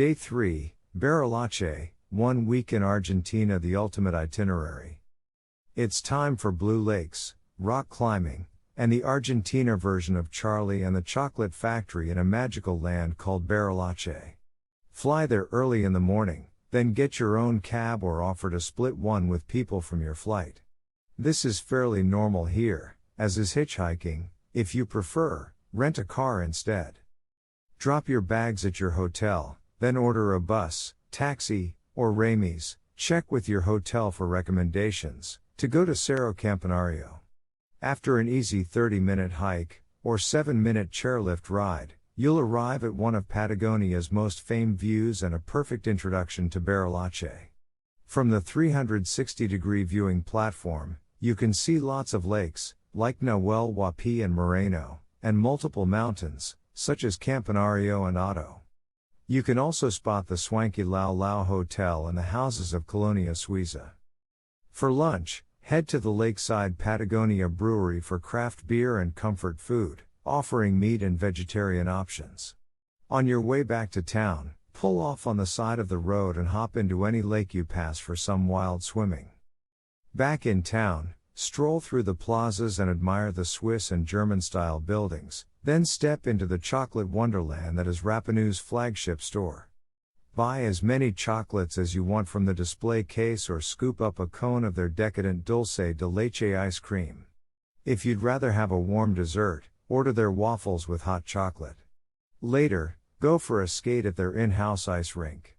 Day 3, Bariloche, 1 week in Argentina The Ultimate Itinerary. It's time for blue lakes, rock climbing, and the Argentina version of Charlie and the Chocolate Factory in a magical land called Bariloche. Fly there early in the morning, then get your own cab or offer to split one with people from your flight. This is fairly normal here, as is hitchhiking. If you prefer, rent a car instead. Drop your bags at your hotel, then order a bus, taxi, or remis. Check with your hotel for recommendations to go to Cerro Campanario. After an easy 30-minute hike, or 7-minute chairlift ride, you'll arrive at one of Patagonia's most famed views and a perfect introduction to Bariloche. From the 360-degree viewing platform, you can see lots of lakes, like Nahuel Huapi and Moreno, and multiple mountains, such as Campanario and Otto. You can also spot the swanky Llao Llao Hotel and the houses of Colonia Suiza. For lunch, head to the lakeside Patagonia brewery for craft beer and comfort food, offering meat and vegetarian options. On your way back to town, pull off on the side of the road and hop into any lake you pass for some wild swimming. Back in town, stroll through the plazas and admire the Swiss and German-style buildings, then step into the chocolate wonderland that is Rapanu's flagship store. Buy as many chocolates as you want from the display case or scoop up a cone of their decadent dulce de leche ice cream. If you'd rather have a warm dessert, order their waffles with hot chocolate. Later, go for a skate at their in-house ice rink.